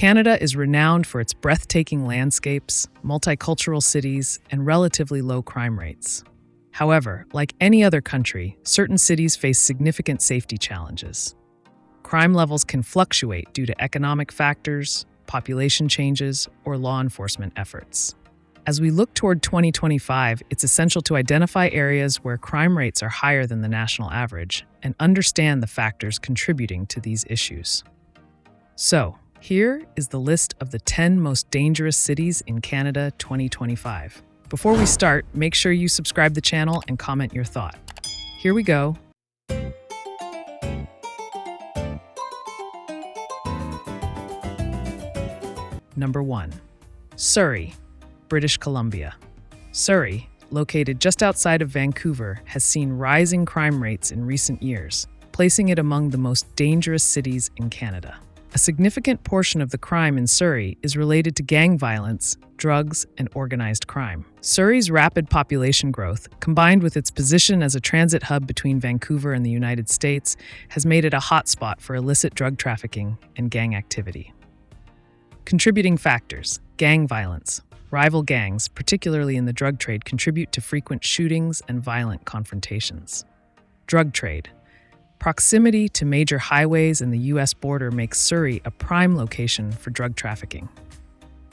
Canada is renowned for its breathtaking landscapes, multicultural cities, and relatively low crime rates. However, like any other country, certain cities face significant safety challenges. Crime levels can fluctuate due to economic factors, population changes, or law enforcement efforts. As we look toward 2025, it's essential to identify areas where crime rates are higher than the national average and understand the factors contributing to these issues. So, here is the list of the 10 most dangerous cities in Canada 2025. Before we start, make sure you subscribe to the channel and comment your thought. Here we go. Number 1. Surrey, British Columbia. Surrey, located just outside of Vancouver, has seen rising crime rates in recent years, placing it among the most dangerous cities in Canada. A significant portion of the crime in Surrey is related to gang violence, drugs, and organized crime. Surrey's rapid population growth, combined with its position as a transit hub between Vancouver and the United States, has made it a hotspot for illicit drug trafficking and gang activity. Contributing factors: gang violence. Rival gangs, particularly in the drug trade, contribute to frequent shootings and violent confrontations. Drug trade. Proximity to major highways and the U.S. border makes Surrey a prime location for drug trafficking.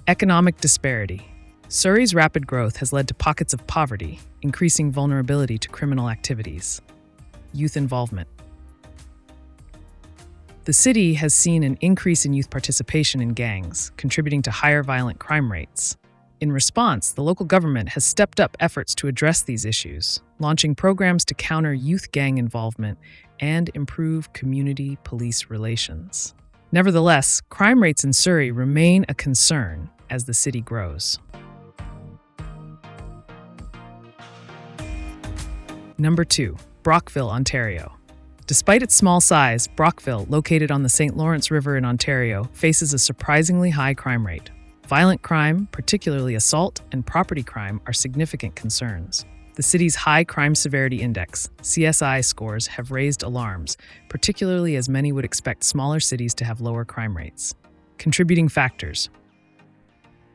Economic disparity. Surrey's rapid growth has led to pockets of poverty, increasing vulnerability to criminal activities. Youth involvement. The city has seen an increase in youth participation in gangs, contributing to higher violent crime rates. In response, the local government has stepped up efforts to address these issues, launching programs to counter youth gang involvement and improve community police relations. Nevertheless, crime rates in Surrey remain a concern as the city grows. Number 2. Brockville, Ontario. Despite its small size, Brockville, located on the St. Lawrence River in Ontario, faces a surprisingly high crime rate. Violent crime, particularly assault and property crime, are significant concerns. The city's high crime severity index, CSI scores, have raised alarms, particularly as many would expect smaller cities to have lower crime rates. Contributing factors.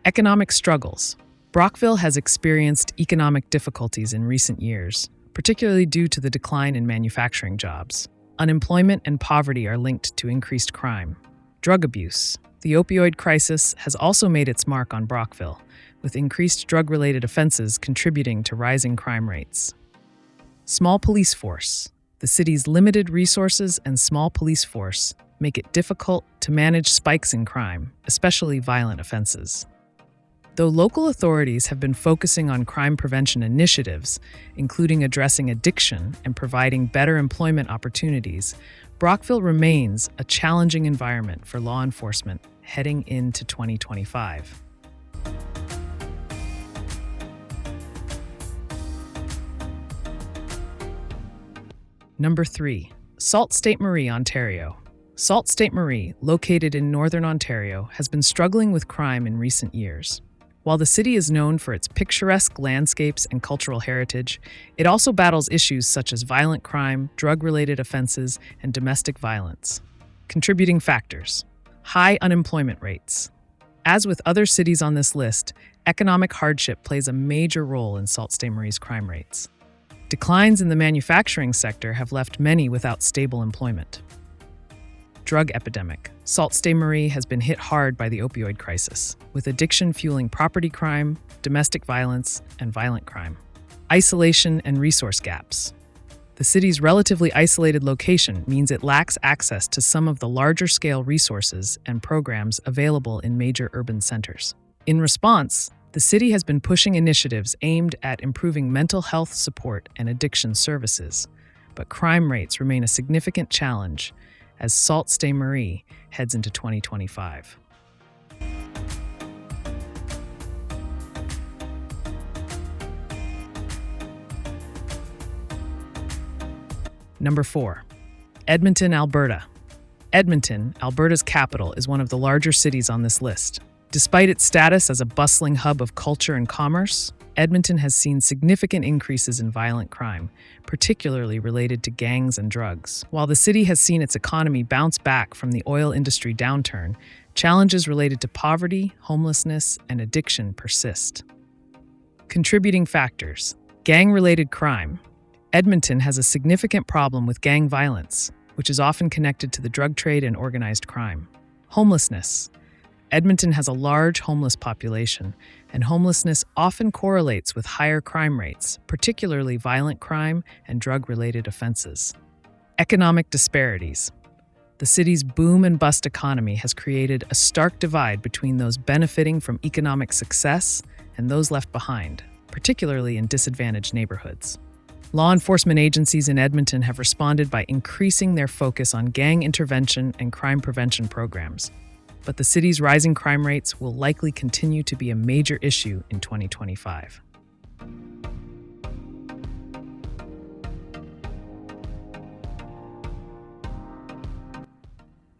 Economic struggles. Brockville has experienced economic difficulties in recent years, particularly due to the decline in manufacturing jobs. Unemployment and poverty are linked to increased crime. Drug abuse. The opioid crisis has also made its mark on Brockville, with increased drug-related offenses contributing to rising crime rates. Small police force. The city's limited resources and small police force make it difficult to manage spikes in crime, especially violent offenses. Though local authorities have been focusing on crime prevention initiatives, including addressing addiction and providing better employment opportunities, Brockville remains a challenging environment for law enforcement heading into 2025. Number 3. Sault Ste. Marie, Ontario. Sault Ste. Marie, located in northern Ontario, has been struggling with crime in recent years. While the city is known for its picturesque landscapes and cultural heritage, it also battles issues such as violent crime, drug-related offenses, and domestic violence. Contributing factors. High unemployment rates. As with other cities on this list, economic hardship plays a major role in Sault Ste. Marie's crime rates. Declines in the manufacturing sector have left many without stable employment. Drug epidemic. Sault Ste. Marie has been hit hard by the opioid crisis, with addiction fueling property crime, domestic violence, and violent crime. Isolation and resource gaps. The city's relatively isolated location means it lacks access to some of the larger-scale resources and programs available in major urban centers. In response, the city has been pushing initiatives aimed at improving mental health support and addiction services, but crime rates remain a significant challenge as Sault Ste. Marie heads into 2025. Number 4. Edmonton, Alberta. Edmonton, Alberta's capital, is one of the larger cities on this list. Despite its status as a bustling hub of culture and commerce, Edmonton has seen significant increases in violent crime, particularly related to gangs and drugs. While the city has seen its economy bounce back from the oil industry downturn, Challenges related to poverty, homelessness, and addiction persist. Contributing factors: gang-related crime. Edmonton has a significant problem with gang violence, which is often connected to the drug trade and organized crime. Homelessness. Edmonton has a large homeless population, and homelessness often correlates with higher crime rates, particularly violent crime and drug-related offenses. Economic disparities. The city's boom and bust economy has created a stark divide between those benefiting from economic success and those left behind, particularly in disadvantaged neighborhoods. Law enforcement agencies in Edmonton have responded by increasing their focus on gang intervention and crime prevention programs. But the city's rising crime rates will likely continue to be a major issue in 2025.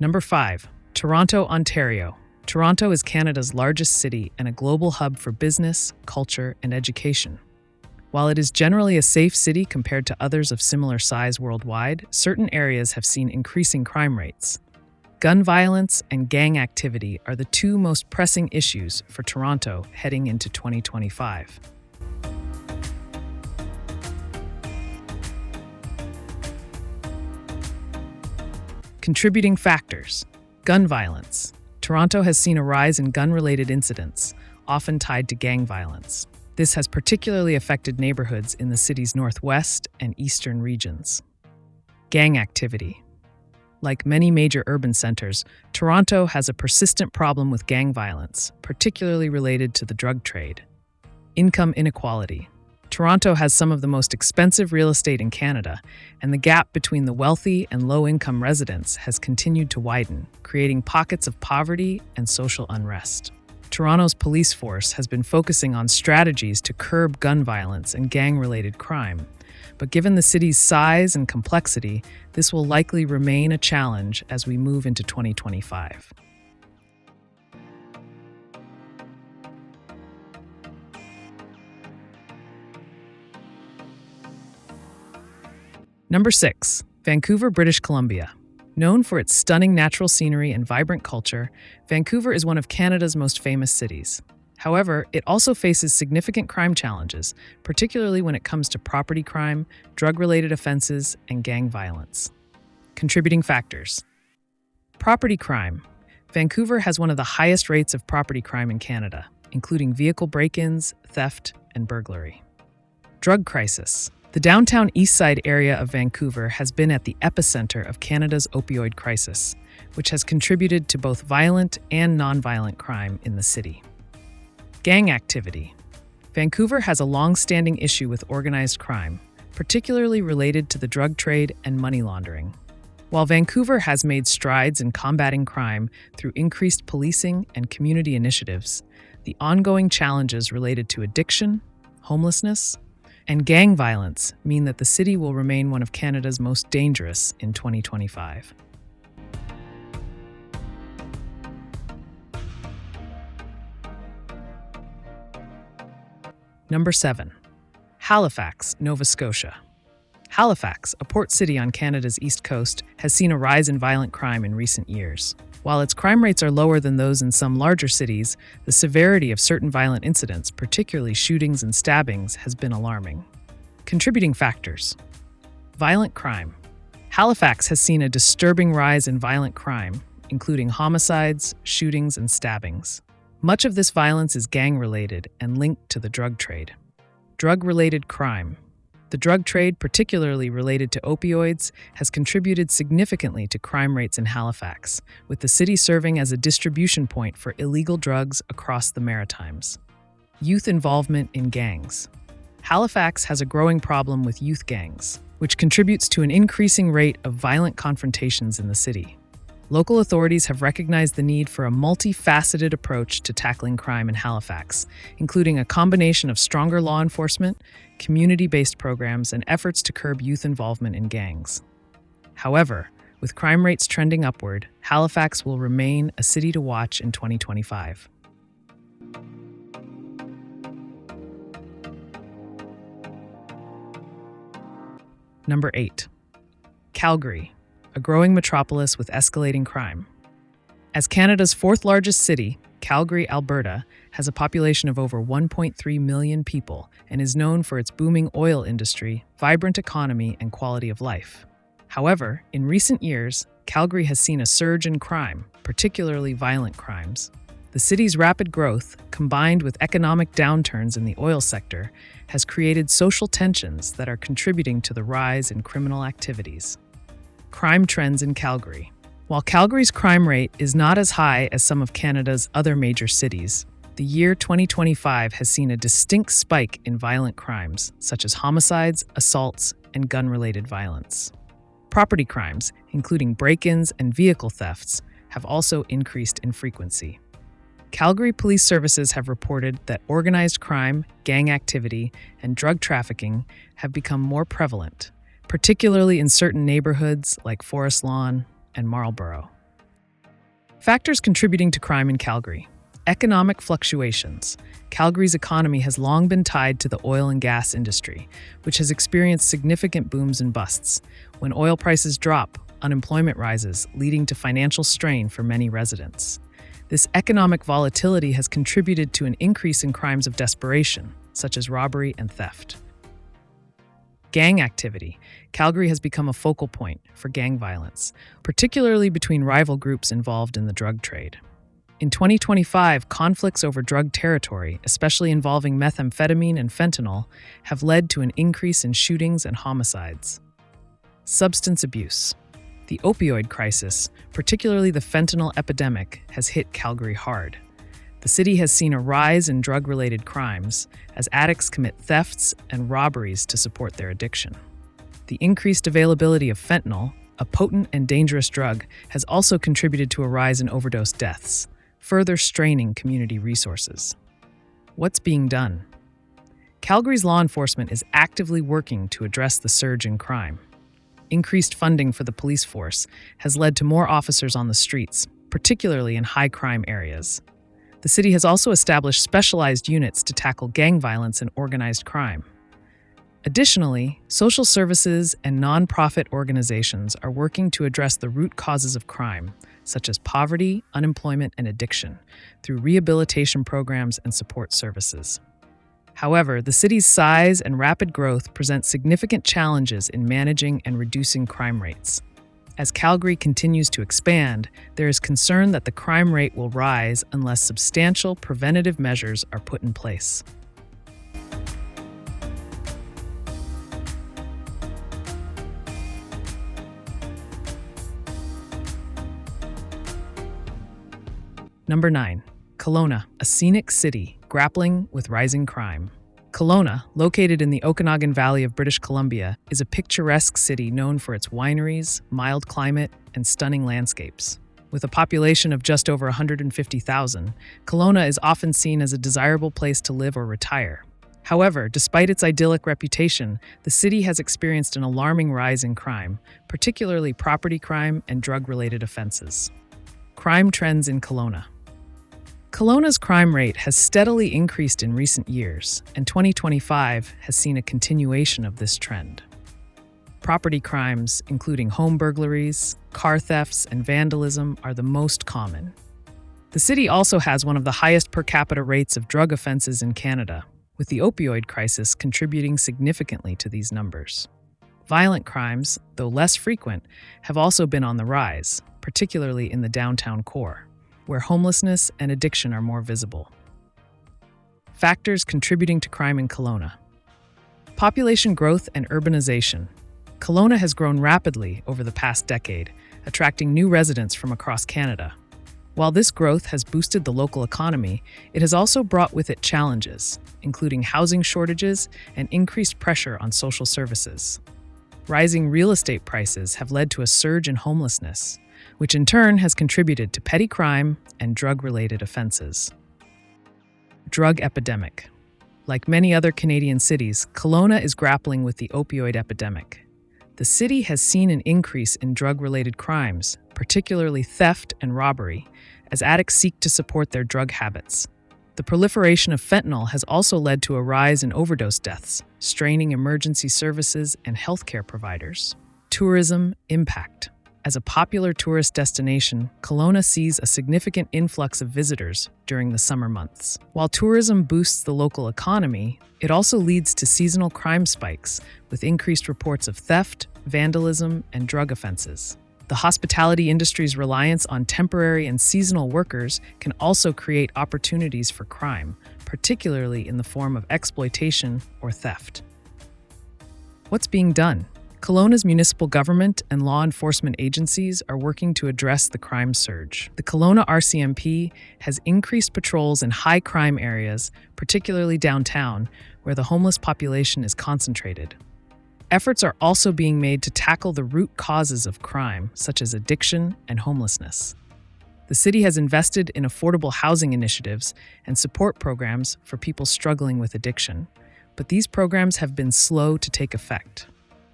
Number 5. Toronto, Ontario. Toronto is Canada's largest city and a global hub for business, culture, and education. While it is generally a safe city compared to others of similar size worldwide, certain areas have seen increasing crime rates. Gun violence and gang activity are the two most pressing issues for Toronto heading into 2025. Contributing factors: gun violence. Toronto has seen a rise in gun-related incidents, often tied to gang violence. This has particularly affected neighborhoods in the city's northwest and eastern regions. Gang activity. Like many major urban centers, Toronto has a persistent problem with gang violence, particularly related to the drug trade. Income inequality. Toronto has some of the most expensive real estate in Canada, and the gap between the wealthy and low-income residents has continued to widen, creating pockets of poverty and social unrest. Toronto's police force has been focusing on strategies to curb gun violence and gang-related crime. But given the city's size and complexity, this will likely remain a challenge as we move into 2025. Number 6. Vancouver, British Columbia. Known for its stunning natural scenery and vibrant culture, Vancouver is one of Canada's most famous cities. However, it also faces significant crime challenges, particularly when it comes to property crime, drug-related offenses, and gang violence. Contributing factors: property crime. Vancouver has one of the highest rates of property crime in Canada, including vehicle break-ins, theft, and burglary. Drug crisis. The downtown east side area of Vancouver has been at the epicenter of Canada's opioid crisis, which has contributed to both violent and nonviolent crime in the city. Gang activity. Vancouver has a long-standing issue with organized crime, particularly related to the drug trade and money laundering. While Vancouver has made strides in combating crime through increased policing and community initiatives, the ongoing challenges related to addiction, homelessness, and gang violence mean that the city will remain one of Canada's most dangerous in 2025. Number 7. Halifax, Nova Scotia. Halifax, a port city on Canada's east coast, has seen a rise in violent crime in recent years. While its crime rates are lower than those in some larger cities, the severity of certain violent incidents, particularly shootings and stabbings, has been alarming. Contributing factors: violent crime. Halifax has seen a disturbing rise in violent crime, including homicides, shootings, and stabbings. Much of this violence is gang-related and linked to the drug trade. Drug-related crime. The drug trade, particularly related to opioids, has contributed significantly to crime rates in Halifax, with the city serving as a distribution point for illegal drugs across the Maritimes. Youth involvement in gangs. Halifax has a growing problem with youth gangs, which contributes to an increasing rate of violent confrontations in the city. Local authorities have recognized the need for a multifaceted approach to tackling crime in Halifax, including a combination of stronger law enforcement, community-based programs, and efforts to curb youth involvement in gangs. However, with crime rates trending upward, Halifax will remain a city to watch in 2025. Number 8. Calgary, a growing metropolis with escalating crime. As Canada's fourth largest city, Calgary, Alberta, has a population of over 1.3 million people and is known for its booming oil industry, vibrant economy, and quality of life. However, in recent years, Calgary has seen a surge in crime, particularly violent crimes. The city's rapid growth, combined with economic downturns in the oil sector, has created social tensions that are contributing to the rise in criminal activities. Crime trends in Calgary. While Calgary's crime rate is not as high as some of Canada's other major cities, the year 2025 has seen a distinct spike in violent crimes, such as homicides, assaults, and gun-related violence. Property crimes, including break-ins and vehicle thefts, have also increased in frequency. Calgary Police Services have reported that organized crime, gang activity, and drug trafficking have become more prevalent, particularly in certain neighborhoods like Forest Lawn and Marlborough. Factors contributing to crime in Calgary. Economic fluctuations. Calgary's economy has long been tied to the oil and gas industry, which has experienced significant booms and busts. When oil prices drop, unemployment rises, leading to financial strain for many residents. This economic volatility has contributed to an increase in crimes of desperation, such as robbery and theft. Gang activity. Calgary has become a focal point for gang violence, particularly between rival groups involved in the drug trade. In 2025, conflicts over drug territory, especially involving methamphetamine and fentanyl, have led to an increase in shootings and homicides. Substance abuse. The opioid crisis, particularly the fentanyl epidemic, has hit Calgary hard. The city has seen a rise in drug-related crimes as addicts commit thefts and robberies to support their addiction. The increased availability of fentanyl, a potent and dangerous drug, has also contributed to a rise in overdose deaths, further straining community resources. What's being done? Calgary's law enforcement is actively working to address the surge in crime. Increased funding for the police force has led to more officers on the streets, particularly in high-crime areas. The city has also established specialized units to tackle gang violence and organized crime. Additionally, social services and nonprofit organizations are working to address the root causes of crime, such as poverty, unemployment, and addiction, through rehabilitation programs and support services. However, the city's size and rapid growth present significant challenges in managing and reducing crime rates. As Calgary continues to expand, there is concern that the crime rate will rise unless substantial preventative measures are put in place. Number 9. Kelowna, a scenic city grappling with rising crime. Kelowna, located in the Okanagan Valley of British Columbia, is a picturesque city known for its wineries, mild climate, and stunning landscapes. With a population of just over 150,000, Kelowna is often seen as a desirable place to live or retire. However, despite its idyllic reputation, the city has experienced an alarming rise in crime, particularly property crime and drug-related offenses. Crime trends in Kelowna. Kelowna's crime rate has steadily increased in recent years, and 2025 has seen a continuation of this trend. Property crimes, including home burglaries, car thefts, and vandalism, are the most common. The city also has one of the highest per capita rates of drug offenses in Canada, with the opioid crisis contributing significantly to these numbers. Violent crimes, though less frequent, have also been on the rise, particularly in the downtown core, where homelessness and addiction are more visible. Factors contributing to crime in Kelowna. Population growth and urbanization. Kelowna has grown rapidly over the past decade, attracting new residents from across Canada. While this growth has boosted the local economy, it has also brought with it challenges, including housing shortages and increased pressure on social services. Rising real estate prices have led to a surge in homelessness, which in turn has contributed to petty crime and drug-related offenses. Drug epidemic. Like many other Canadian cities, Kelowna is grappling with the opioid epidemic. The city has seen an increase in drug-related crimes, particularly theft and robbery, as addicts seek to support their drug habits. The proliferation of fentanyl has also led to a rise in overdose deaths, straining emergency services and healthcare providers. Tourism impact. As a popular tourist destination, Kelowna sees a significant influx of visitors during the summer months. While tourism boosts the local economy, it also leads to seasonal crime spikes, with increased reports of theft, vandalism, and drug offenses. The hospitality industry's reliance on temporary and seasonal workers can also create opportunities for crime, particularly in the form of exploitation or theft. What's being done? Kelowna's municipal government and law enforcement agencies are working to address the crime surge. The Kelowna RCMP has increased patrols in high crime areas, particularly downtown, where the homeless population is concentrated. Efforts are also being made to tackle the root causes of crime, such as addiction and homelessness. The city has invested in affordable housing initiatives and support programs for people struggling with addiction, but these programs have been slow to take effect.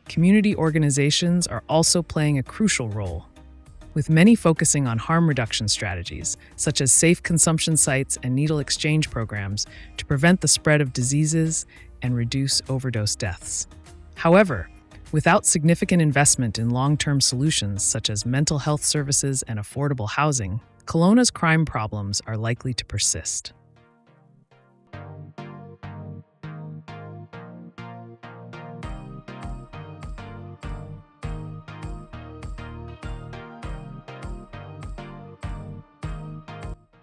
Community organizations are also playing a crucial role, with many focusing on harm reduction strategies, such as safe consumption sites and needle exchange programs, to prevent the spread of diseases and reduce overdose deaths. However, without significant investment in long-term solutions such as mental health services and affordable housing, Kelowna's crime problems are likely to persist.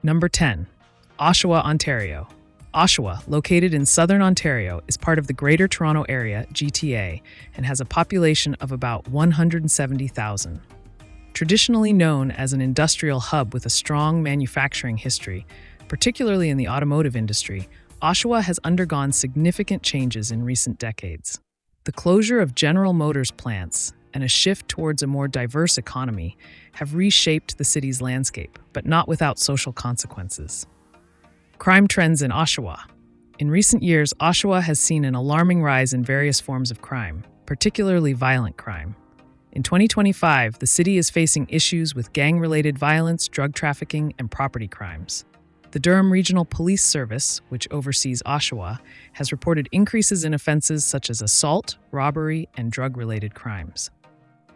Number 10. Oshawa, Ontario. Oshawa, located in southern Ontario, is part of the Greater Toronto Area, GTA, and has a population of about 170,000. Traditionally known as an industrial hub with a strong manufacturing history, particularly in the automotive industry, Oshawa has undergone significant changes in recent decades. The closure of General Motors plants and a shift towards a more diverse economy have reshaped the city's landscape, but not without social consequences. Crime trends in Oshawa. In recent years, Oshawa has seen an alarming rise in various forms of crime, particularly violent crime. In 2025, the city is facing issues with gang-related violence, drug trafficking, and property crimes. The Durham Regional Police Service, which oversees Oshawa, has reported increases in offenses such as assault, robbery, and drug-related crimes.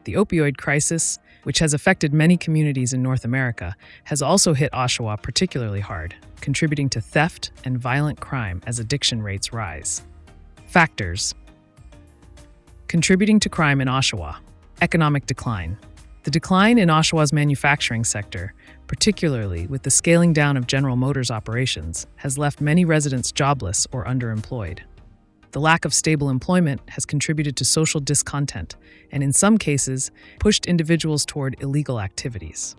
The opioid crisis, which has affected many communities in North America, has also hit Oshawa particularly hard, contributing to theft and violent crime as addiction rates rise. Factors contributing to crime in Oshawa. Economic decline. The decline in Oshawa's manufacturing sector, particularly with the scaling down of General Motors operations, has left many residents jobless or underemployed. The lack of stable employment has contributed to social discontent and, in some cases, pushed individuals toward illegal activities.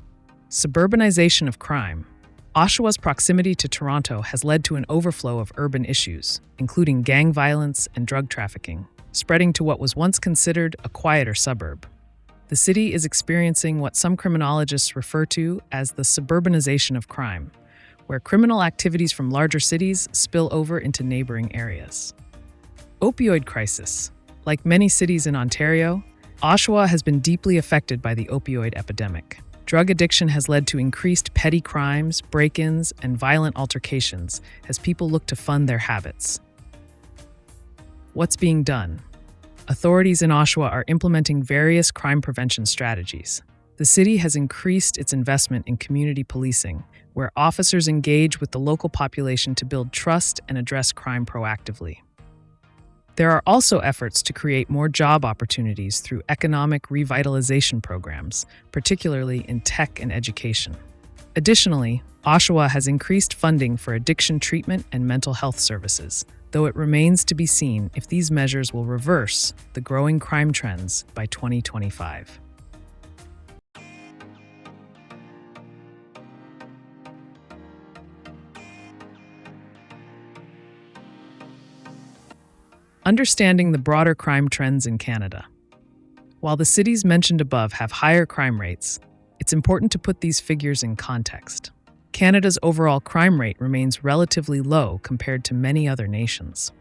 Suburbanization of crime. Oshawa's proximity to Toronto has led to an overflow of urban issues, including gang violence and drug trafficking, spreading to what was once considered a quieter suburb. The city is experiencing what some criminologists refer to as the suburbanization of crime, where criminal activities from larger cities spill over into neighboring areas. Opioid crisis. Like many cities in Ontario, Oshawa has been deeply affected by the opioid epidemic. Drug addiction has led to increased petty crimes, break-ins, and violent altercations as people look to fund their habits. What's being done? Authorities in Oshawa are implementing various crime prevention strategies. The city has increased its investment in community policing, where officers engage with the local population to build trust and address crime proactively. There are also efforts to create more job opportunities through economic revitalization programs, particularly in tech and education. Additionally, Oshawa has increased funding for addiction treatment and mental health services, though it remains to be seen if these measures will reverse the growing crime trends by 2025. Understanding the broader crime trends in Canada. While the cities mentioned above have higher crime rates, it's important to put these figures in context. Canada's overall crime rate remains relatively low compared to many other nations.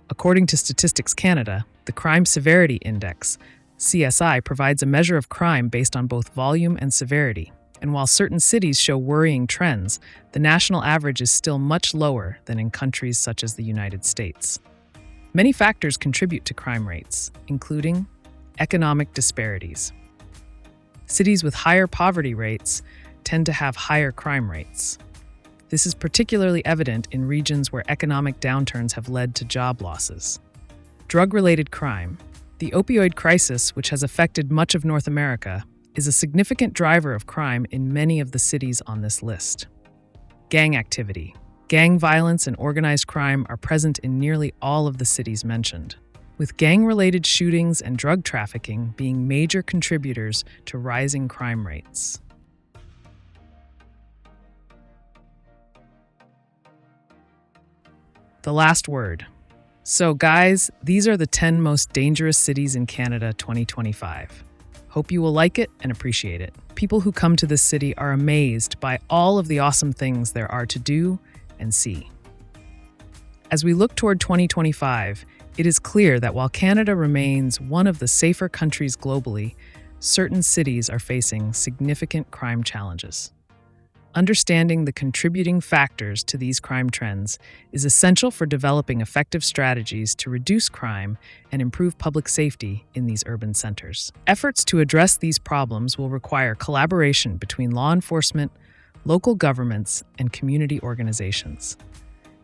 According to Statistics Canada, the Crime Severity Index, CSI, provides a measure of crime based on both volume and severity. And while certain cities show worrying trends, the national average is still much lower than in countries such as the United States. Many factors contribute to crime rates, including economic disparities. Cities with higher poverty rates tend to have higher crime rates. This is particularly evident in regions where economic downturns have led to job losses. Drug-related crime. The opioid crisis, which has affected much of North America, is a significant driver of crime in many of the cities on this list. Gang activity. Gang violence and organized crime are present in nearly all of the cities mentioned, with gang-related shootings and drug trafficking being major contributors to rising crime rates. The last word. So guys, these are the 10 most dangerous cities in Canada 2025. Hope you will like it and appreciate it. People who come to this city are amazed by all of the awesome things there are to do and see. As we look toward 2025, it is clear that while Canada remains one of the safer countries globally, certain cities are facing significant crime challenges. Understanding the contributing factors to these crime trends is essential for developing effective strategies to reduce crime and improve public safety in these urban centers. Efforts to address these problems will require collaboration between law enforcement, local governments, and community organizations.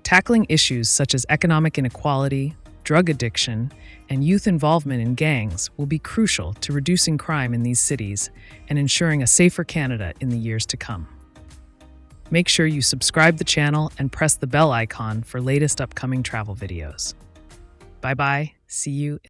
Tackling issues such as economic inequality, drug addiction, and youth involvement in gangs will be crucial to reducing crime in these cities and ensuring a safer Canada in the years to come. Make sure you subscribe the channel and press the bell icon for latest upcoming travel videos. Bye-bye. See you.